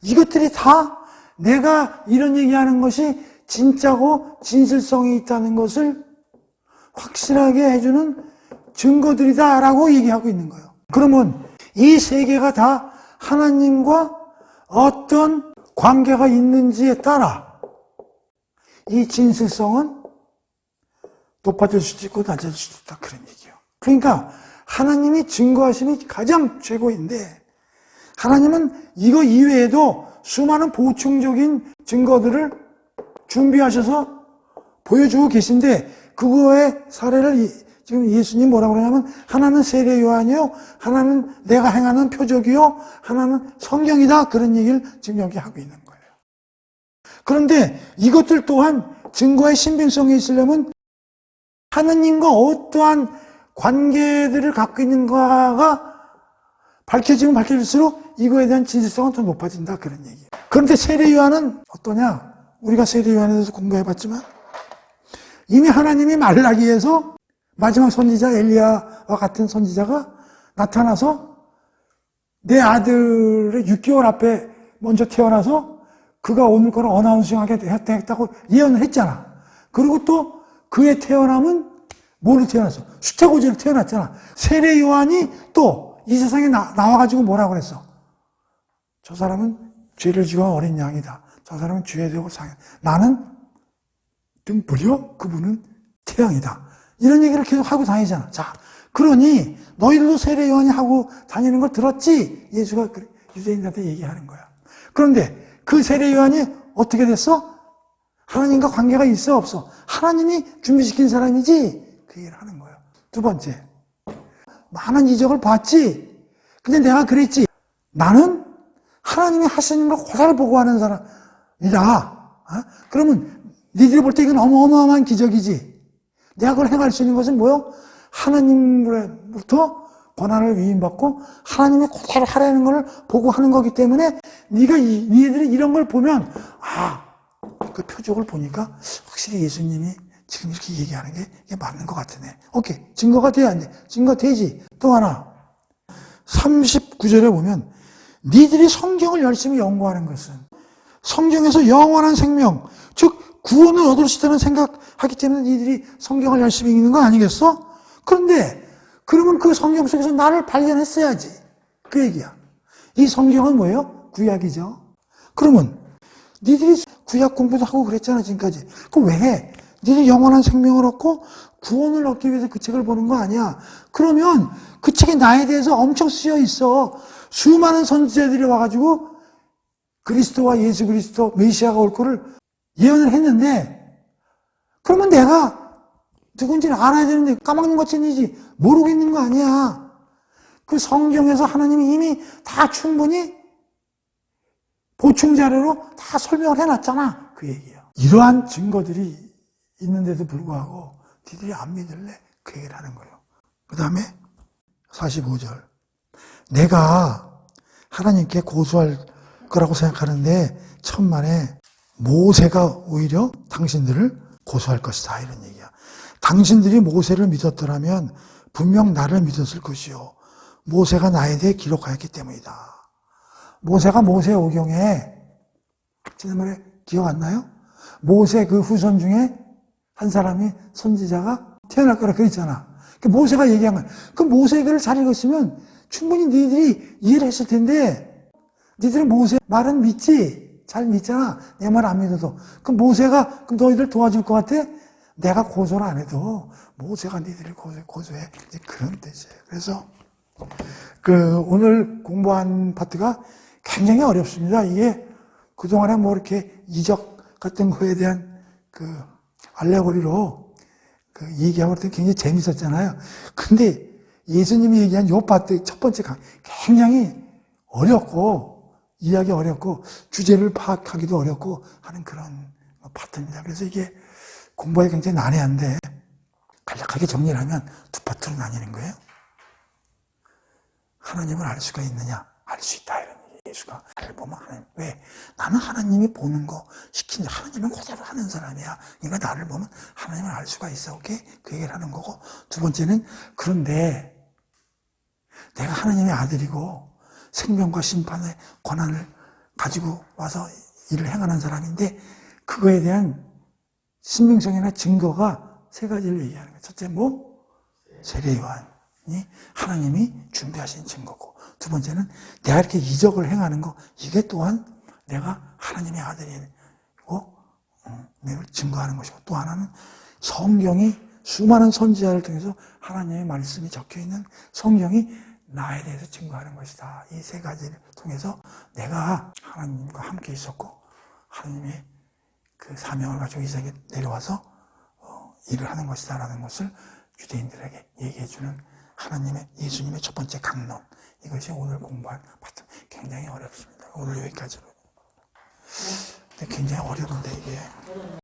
A: 이것들이 다 내가 이런 얘기하는 것이 진짜고 진실성이 있다는 것을 확실하게 해주는 증거들이다라고 얘기하고 있는 거예요. 그러면 이 세 개가 다 하나님과 어떤 관계가 있는지에 따라 이 진실성은 높아질 수도 있고 낮아질 수도 있다. 그런 얘기예요. 그러니까 하나님이 증거하심이 가장 최고인데 하나님은 이거 이외에도 수많은 보충적인 증거들을 준비하셔서 보여주고 계신데 그거의 사례를 지금 예수님 뭐라고 그러냐면 하나는 세례 요한이요, 하나는 내가 행하는 표적이요, 하나는 성경이다. 그런 얘기를 지금 여기 하고 있는 거예요. 그런데 이것들 또한 증거의 신빙성이 있으려면 하느님과 어떠한 관계들을 갖고 있는가가 밝혀지면 밝혀질수록 이거에 대한 진실성은 더 높아진다. 그런 얘기예요. 그런데 세례 요한은 어떠냐? 우리가 세례 요한에 대해서 공부해봤지만 이미 하나님이 말라기에서 마지막 선지자 엘리야와 같은 선지자가 나타나서 내 아들의 6개월 앞에 먼저 태어나서 그가 오늘 거를 어나운싱하게 했다고 예언을 했잖아. 그리고 또 그의 태어남은 뭘로 태어났어? 수태고지로 태어났잖아. 세례 요한이 또 이 세상에 나와가지고 뭐라고 그랬어? 저 사람은 죄를 지어 어린 양이다. 저 사람은 죄에 대고 상해. 나는 등불이요? 그분은 태양이다. 이런 얘기를 계속 하고 다니잖아. 자, 그러니 너희들도 세례 요한이 하고 다니는 걸 들었지? 예수가 유대인들한테 얘기하는 거야. 그런데 그 세례 요한이 어떻게 됐어? 하나님과 관계가 있어 없어? 하나님이 준비시킨 사람이지? 그 얘기를 하는 거예요. 두 번째, 많은 이적을 봤지? 근데 내가 그랬지. 나는 하나님이 하시는 걸 그대로 보고 하는 사람이다. 그러면 니들이 볼 때 이건 어마어마한 기적이지. 내가 그걸 행할 수 있는 것은 뭐요? 하나님으로부터 권한을 위임받고 하나님이 그대로 하라는 걸 보고 하는 거기 때문에 니들이 이런 걸 보면 그 표적을 보니까 확실히 예수님이 지금 이렇게 얘기하는 게 이게 맞는 것 같으네. 오케이. 증거가 돼야 안 돼. 증거 되지. 또 하나. 39절에 보면 니들이 성경을 열심히 연구하는 것은 성경에서 영원한 생명, 즉 구원을 얻을 수 있다는 생각하기 때문에 니들이 성경을 열심히 읽는 거 아니겠어? 그런데 그러면 그 성경 속에서 나를 발견했어야지. 그 얘기야. 이 성경은 뭐예요? 구약이죠. 그러면 니들이 구약 공부도 하고 그랬잖아 지금까지. 그럼 왜 해? 니들이 영원한 생명을 얻고 구원을 얻기 위해서 그 책을 보는 거 아니야. 그러면 그 책에 나에 대해서 엄청 쓰여 있어. 수많은 선지자들이 와가지고 그리스도와 예수 그리스도 메시아가 올 거를 예언을 했는데 그러면 내가 누군지는 알아야 되는데 까먹는 것뿐이지 모르고 있는 거 아니야. 그 성경에서 하나님이 이미 다 충분히 보충 자료로 다 설명을 해놨잖아. 그 얘기예요. 이러한 증거들이 있는데도 불구하고 니들이 안 믿을래? 그 얘기를 하는 거예요. 그 다음에 45절. 내가 하나님께 고소할 거라고 생각하는데 천만에 모세가 오히려 당신들을 고소할 것이다. 이런 얘기야. 당신들이 모세를 믿었더라면 분명 나를 믿었을 것이요. 모세가 나에 대해 기록하였기 때문이다. 모세가 모세오경에 지난번에 기억 안 나요? 모세 그 후손 중에 한 사람이 선지자가 태어날 거라 그랬잖아. 그 모세가 얘기한 거야. 그 모세 글을 잘 읽었으면 충분히 너희들이 이해를 했을 텐데 너희들은 모세 말은 믿지? 잘 믿잖아. 내 말 안 믿어도. 그럼 모세가 그럼 너희들 도와줄 것 같아? 내가 고소를 안 해도 모세가 너희들을 고소해. 이제 그런 뜻이에요. 그래서 오늘 공부한 파트가 굉장히 어렵습니다. 이게 그동안에 뭐 이렇게 이적 같은 거에 대한 알레고리로 얘기하고 그럴 때 굉장히 재밌었잖아요. 근데 예수님이 얘기한 요 파트 첫 번째 굉장히 어렵고 이해하기 어렵고 주제를 파악하기도 어렵고 하는 그런 파트입니다. 그래서 이게 공부하기 굉장히 난해한데 간략하게 정리를 하면 두 파트로 나뉘는 거예요. 하나님을 알 수가 있느냐? 알 수 있다. 이런 얘기. 예수가 나를 보면 하나님. 왜? 나는 하나님이 보는 거 시키는 하나님은 그대로 하는 사람이야. 그러니까 나를 보면 하나님을 알 수가 있어. 오케이? 그 얘기를 하는 거고. 두 번째는 그런데 내가 하나님의 아들이고 생명과 심판의 권한을 가지고 와서 일을 행하는 사람인데 그거에 대한 신빙성이나 증거가 세 가지를 얘기하는 거예요. 첫째 세례요한이 하나님이 준비하신 증거고 두 번째는 내가 이렇게 이적을 행하는 거 이게 또한 내가 하나님의 아들이고 내가 증거하는 것이고 또 하나는 성경이 수많은 선지자를 통해서 하나님의 말씀이 적혀있는 성경이 나에 대해서 증거하는 것이다. 이 세 가지를 통해서 내가 하나님과 함께 있었고 하나님의 그 사명을 가지고 이 세계에 내려와서 일을 하는 것이다 라는 것을 유대인들에게 얘기해주는 하나님의 예수님의 첫 번째 강론 이것이 오늘 공부한 파트 굉장히 어렵습니다. 오늘 여기까지로. 근데 굉장히 어려운데 이게